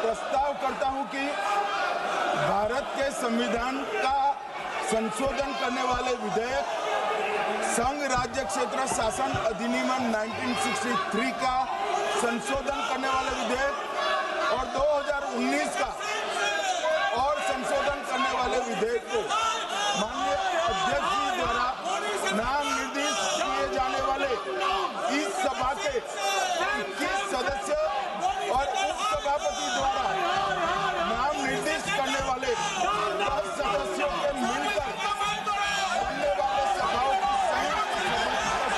प्रस्ताव करता हूं कि भारत के संविधान का संशोधन करने वाले विधेयक, संघ राज्य क्षेत्र शासन अधिनियम 1963 का संशोधन करने वाले विधेयक और 2019 का और संशोधन करने वाले विधेयक को माननीय अध्यक्ष जी द्वारा नाम निर्दिष्ट किए जाने वाले इस सभा के 21 सदस्य और उपसभापति द्वारा नाम निर्दिष्ट करने वाले 10 सदस्यों के मिलकर बनने वाले सभाओं की संयुक्त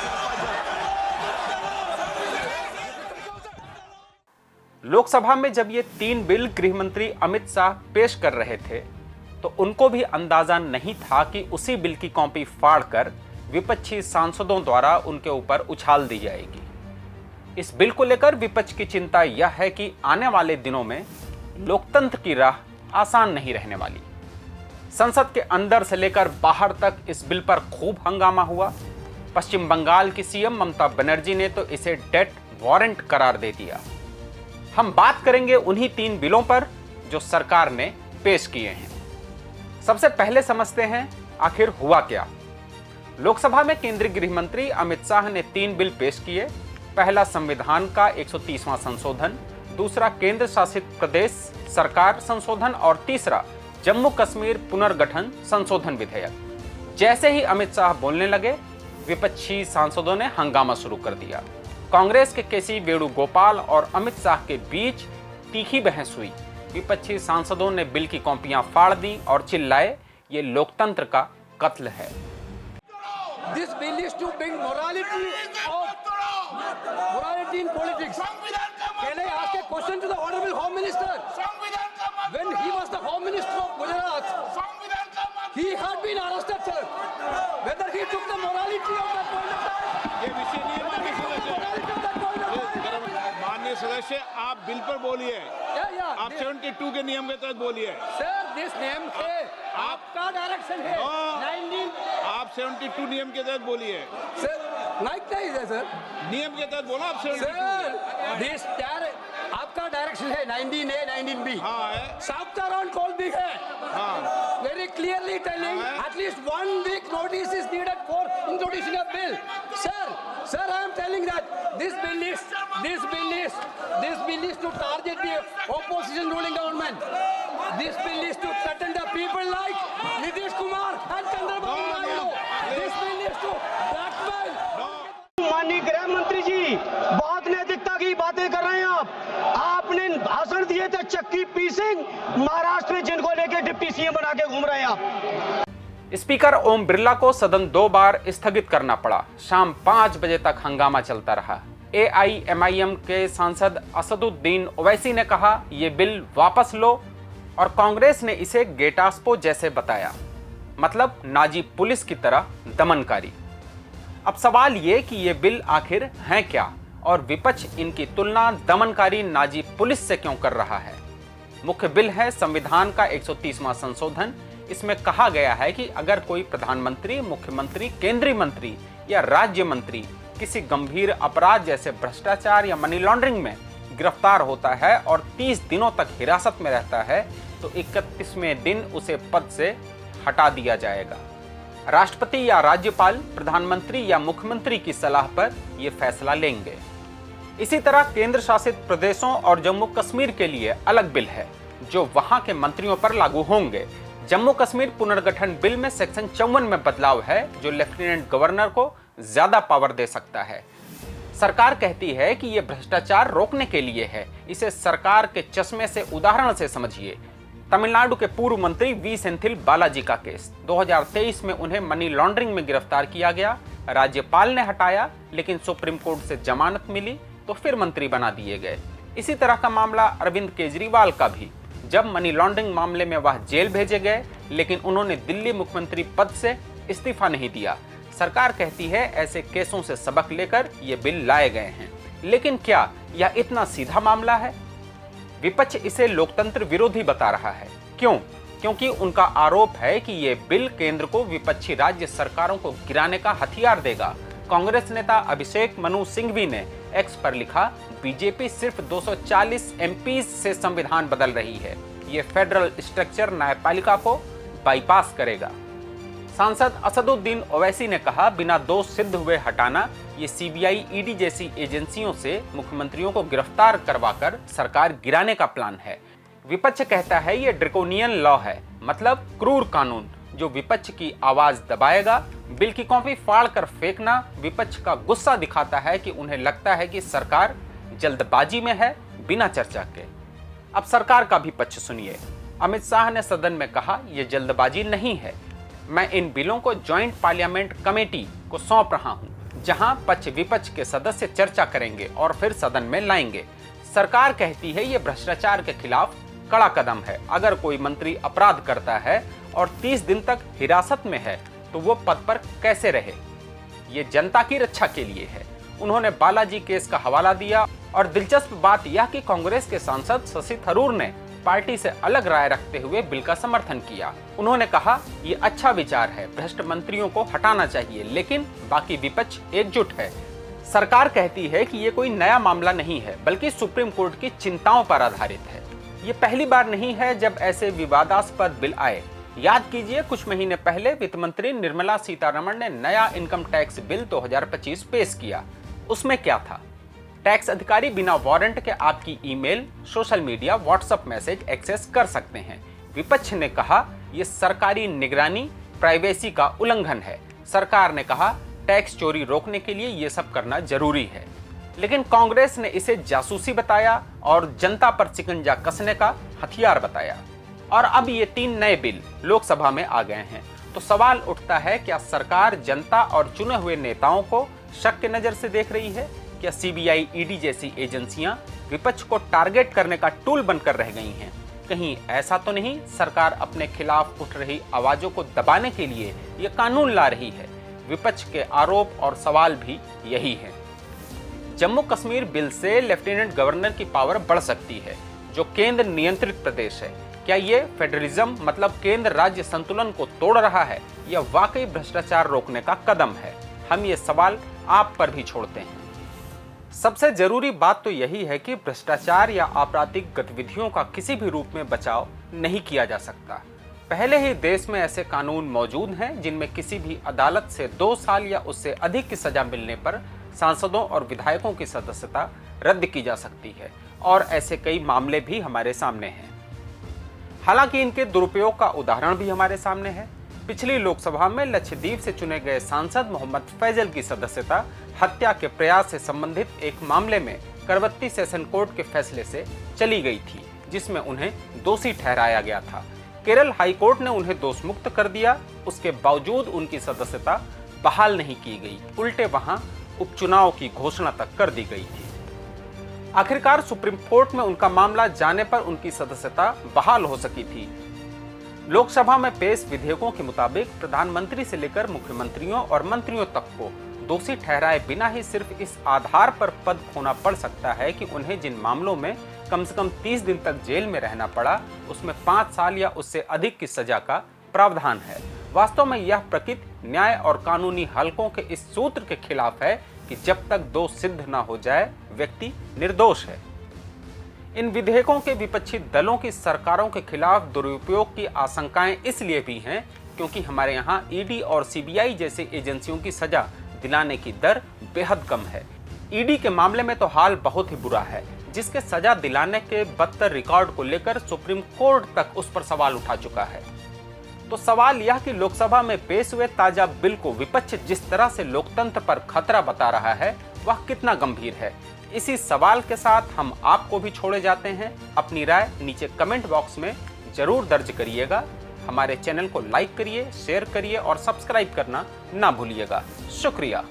सौंपा जाए। लोकसभा में जब ये 3 बिल गृह मंत्री अमित शाह पेश कर रहे थे तो उनको भी अंदाजा नहीं था कि उसी बिल की कॉपी फाड़कर विपक्षी सांसदों द्वारा उनके ऊपर उछाल दी जाएगी। इस बिल को लेकर विपक्ष की चिंता यह है कि आने वाले दिनों में लोकतंत्र की राह आसान नहीं रहने वाली। संसद के अंदर से लेकर बाहर तक इस बिल पर खूब हंगामा हुआ। पश्चिम बंगाल की सीएम ममता बनर्जी ने तो इसे डेथ वारंट करार दे दिया। हम बात करेंगे उन्हीं 3 बिलों पर जो सरकार ने पेश किए हैं। सबसे पहले समझते हैं आखिर हुआ क्या। लोकसभा में केंद्रीय गृह मंत्री अमित शाह ने 3 बिल पेश किए। पहला संविधान का 130वां संशोधन, दूसरा केंद्र शासित प्रदेश सरकार संशोधन और तीसरा जम्मू कश्मीर पुनर्गठन संशोधन विधेयक। जैसे ही अमित शाह बोलने लगे, विपक्षी सांसदों ने हंगामा शुरू कर दिया। कांग्रेस के केसी वेणुगोपाल और अमित शाह के बीच तीखी बहस हुई। विपक्षी सांसदों ने बिल की कॉपियां फाड़ दी और चिल्लाए, ये लोकतंत्र का कत्ल है। This bill is to bring morality in politics. Can I ask a question to the Honorable Home Minister? When he was the Home Minister of Gujarat, he had been arrested, sir. Whether he took the morality of that point of time? ये विषय नहीं है माननीय सदस्य। माननीय सदस्य, आप bill पर बोलिए। आप 72 के नियम के तहत बोलिए। सर, दिस नियम है, आपका डायरेक्शन है। 19 आप 72 नियम के तहत बोलिए। सर, लाइक नहीं है सर, नियम के तहत बोलो आप 72। सर, दिस आपका डायरेक्शन है 19A 19B। हाँ है। Chapter on call भी है। हाँ। Very clearly telling at least 1 week notice is needed for introducing a bill. Sir, I am telling that this bill is to target the opposition ruling government. This bill is to threaten the people like Nitish Kumar and Chandrababu Naidu. This bill is to blackmail. माननीय गृह मंत्री जी, बहुत नैतिकता की बातें कर रहे हैं आपने भाषण दिए थे चक्की पीसिंग, महाराष्ट्र में जिनको लेके डिप्टी सीएम बना के घूम रहे हैं आप। स्पीकर ओम बिरला को सदन 2 बार स्थगित करना पड़ा। शाम 5 बजे तक हंगामा चलता रहा। AIMIM के सांसद असदुद्दीन ओवैसी ने कहा, ये बिल वापस लो, और कांग्रेस ने इसे गेटास्पो जैसे बताया, मतलब नाजी पुलिस की तरह दमनकारी। अब सवाल ये कि ये बिल आखिर हैं क्या और विपक्ष इनकी तुलना दमनकारी नाजी पुलिस से क्यों कर रहा है। मुख्य बिल है संविधान का 130वां संशोधन। इसमें कहा गया है कि अगर कोई प्रधानमंत्री, मुख्यमंत्री, केंद्रीय मंत्री या राज्य मंत्री किसी गंभीर अपराध जैसे भ्रष्टाचार या मनी लॉन्ड्रिंग में गिरफ्तार होता है और 30 दिनों तक हिरासत में रहता है तो 31वें दिन उसे पद से हटा दिया जाएगा। राष्ट्रपति या राज्यपाल प्रधानमंत्री या मुख्यमंत्री की सलाह पर यह फैसला लेंगे। इसी तरह केंद्र शासित प्रदेशों और जम्मू कश्मीर के लिए अलग बिल है जो वहां के मंत्रियों पर लागू होंगे। जम्मू कश्मीर पुनर्गठन बिल में सेक्शन 54 में बदलाव है जो लेफ्टिनेंट गवर्नर को ज्यादा पावर दे सकता है। सरकार कहती है कि यह भ्रष्टाचार रोकने के लिए है। इसे सरकार के चश्मे से उदाहरण से समझिए। तमिलनाडु के पूर्व मंत्री वी सेंथिल बालाजी का केस 2023 में उन्हें मनी लॉन्ड्रिंग में गिरफ्तार किया गया। राज्यपाल ने हटाया, लेकिन सुप्रीम कोर्ट से जमानत मिली तो फिर मंत्री बना दिए गए। इसी तरह का मामला अरविंद केजरीवाल का भी, जब मनी लॉन्ड्रिंग मामले में वह जेल भेजे गए, लेकिन उन्होंने दिल्ली मुख्यमंत्री पद से इस्तीफा नहीं दिया। सरकार कहती है ऐसे केसों से सबक लेकर ये बिल लाए गए हैं। लेकिन क्या यह इतना सीधा मामला है? विपक्ष इसे लोकतंत्र विरोधी बता रहा है। क्यों? क्योंकि उनका आरोप है कि ये बिल केंद्र को विपक्षी राज्य सरकारों को गिराने का हथियार देगा। कांग्रेस नेता अभिषेक मनु सिंघवी ने एक्स पर लिखा, बीजेपी सिर्फ 240 एमपी से संविधान बदल रही है, ये फेडरल स्ट्रक्चर न्यायपालिका को बाईपास करेगा। सांसद असदुद्दीन ओवैसी ने कहा, बिना दोष सिद्ध हुए हटाना, ये सीबीआई, ईडी जैसी एजेंसियों से मुख्यमंत्रियों को गिरफ्तार करवाकर सरकार गिराने का प्लान है। विपक्ष कहता है ये ड्रैकोनियन लॉ है, मतलब क्रूर कानून जो विपक्ष की आवाज दबाएगा। बिल की कॉपी फाड़ कर फेंकना विपक्ष का गुस्सा दिखाता है कि उन्हें लगता है कि सरकार जल्दबाजी में है, बिना चर्चा के। अब सरकार का भी पक्ष सुनिए। अमित शाह ने सदन में कहा, यह जल्दबाजी नहीं है, मैं इन बिलों को ज्वाइंट पार्लियामेंट कमेटी को सौंप रहा हूं, जहां पक्ष विपक्ष के सदस्य चर्चा करेंगे और फिर सदन में लाएंगे। सरकार कहती है ये भ्रष्टाचार के खिलाफ कड़ा कदम है। अगर कोई मंत्री अपराध करता है और 30 दिन तक हिरासत में है तो वो पद पर कैसे रहे? ये जनता की रक्षा के लिए है। उन्होंने बालाजी केस का हवाला दिया और दिलचस्प बात यह कि कांग्रेस के सांसद शशि थरूर ने पार्टी से अलग राय रखते हुए बिल का समर्थन किया। उन्होंने कहा, ये अच्छा विचार है, भ्रष्ट मंत्रियों को हटाना चाहिए, लेकिन बाकी विपक्ष एकजुट है। सरकार कहती है कि ये कोई नया मामला नहीं है, बल्कि सुप्रीम कोर्ट की चिंताओं पर आधारित है। ये पहली बार नहीं है जब ऐसे विवादास्पद बिल आए। याद कीजिए, कुछ महीने पहले वित्त मंत्री निर्मला सीतारमण ने नया इनकम टैक्स बिल 2025 पेश किया। उसमें क्या था? टैक्स अधिकारी बिना वारंट के आपकी email, social media, WhatsApp message access कर सकते हैं। विपक्ष ने कहा, यह सरकारी निगरानी, प्राइवेसी का उल्लंघन है। सरकार ने कहा, टैक्स चोरी रोकने के लिए यह सब करना जरूरी है। लेकिन कांग्रेस ने इसे जासूसी बताया और जनता पर शिकंजा कसने का हथियार बताया। और अब ये 3 नए बिल लोकसभा में आ गए हैं। तो सवाल उठता है, क्या सरकार जनता और चुने हुए नेताओं को शक की नजर से देख रही है? क्या सीबीआई, ईडी जैसी एजेंसियां विपक्ष को टारगेट करने का टूल बनकर रह गई हैं? कहीं ऐसा तो नहीं सरकार अपने खिलाफ उठ रही आवाजों को दबाने के लिए ये कानून ला रही है? विपक्ष के आरोप और सवाल भी यही है। जम्मू कश्मीर बिल से लेफ्टिनेंट गवर्नर की पावर बढ़ सकती है, जो केंद्र नियंत्रित प्रदेश है। क्या ये फेडरलिज्म, मतलब केंद्र राज्य संतुलन को तोड़ रहा है, या वाकई भ्रष्टाचार रोकने का कदम है? हम ये सवाल आप पर भी छोड़ते हैं। सबसे जरूरी बात तो यही है कि भ्रष्टाचार या आपराधिक गतिविधियों का किसी भी रूप में बचाव नहीं किया जा सकता। पहले ही देश में ऐसे कानून मौजूद हैं जिनमें किसी भी अदालत से 2 साल या उससे अधिक की सजा मिलने पर सांसदों और विधायकों की सदस्यता रद्द की जा सकती है, और ऐसे कई मामले भी हमारे सामने हैं। हालांकि इनके दुरुपयोग का उदाहरण भी हमारे सामने है। पिछली लोकसभा में लक्षद्वीप से चुने गए सांसद मोहम्मद फैजल की सदस्यता हत्या के प्रयास से संबंधित एक मामले में करवत्ती सेशन कोर्ट के फैसले से चली गई थी, जिसमें उन्हें दोषी ठहराया गया था। केरल हाई कोर्ट ने उन्हें दोष मुक्त कर दिया। उसके बावजूद उनकी सदस्यता बहाल नहीं की गई, उल्टे वहां उपचुनाव की घोषणा तक कर दी गई थी। आखिरकार सुप्रीम कोर्ट में उनका मामला जाने पर उनकी सदस्यता बहाल हो सकी थी। लोकसभा में पेश विधेयकों के मुताबिक प्रधानमंत्री से लेकर मुख्यमंत्रियों और मंत्रियों तक को दोषी ठहराए बिना ही सिर्फ इस आधार पर पद खोना पड़ सकता है कि उन्हें जिन मामलों में कम से कम 30 दिन तक जेल में रहना पड़ा, उसमें 5 साल या उससे अधिक की सजा का प्रावधान है। वास्तव में यह प्रकृति न्याय और कानूनी हलकों के इस सूत्र के खिलाफ है कि जब तक दोष सिद्ध न हो जाए, व्यक्ति निर्दोष है। इन विधेयकों के विपक्षी दलों की सरकारों के खिलाफ दुरुपयोग की आशंकाएं इसलिए भी हैं क्योंकि हमारे यहाँ ईडी और सीबीआई जैसी एजेंसियों की सजा दिलाने की दर बेहद कम है। ईडी के मामले में तो हाल बहुत ही बुरा है, जिसके सजा दिलाने के बदतर रिकॉर्ड को लेकर सुप्रीम कोर्ट तक उस पर सवाल उठा चुका है। तो सवाल यह कि लोकसभा में पेश हुए ताजा बिल को विपक्ष जिस तरह से लोकतंत्र पर खतरा बता रहा है, वह कितना गंभीर है। इसी सवाल के साथ हम आपको भी छोड़े जाते हैं। अपनी राय नीचे कमेंट बॉक्स में जरूर दर्ज करिएगा। हमारे चैनल को लाइक करिए, शेयर करिए और सब्सक्राइब करना ना भूलिएगा। शुक्रिया।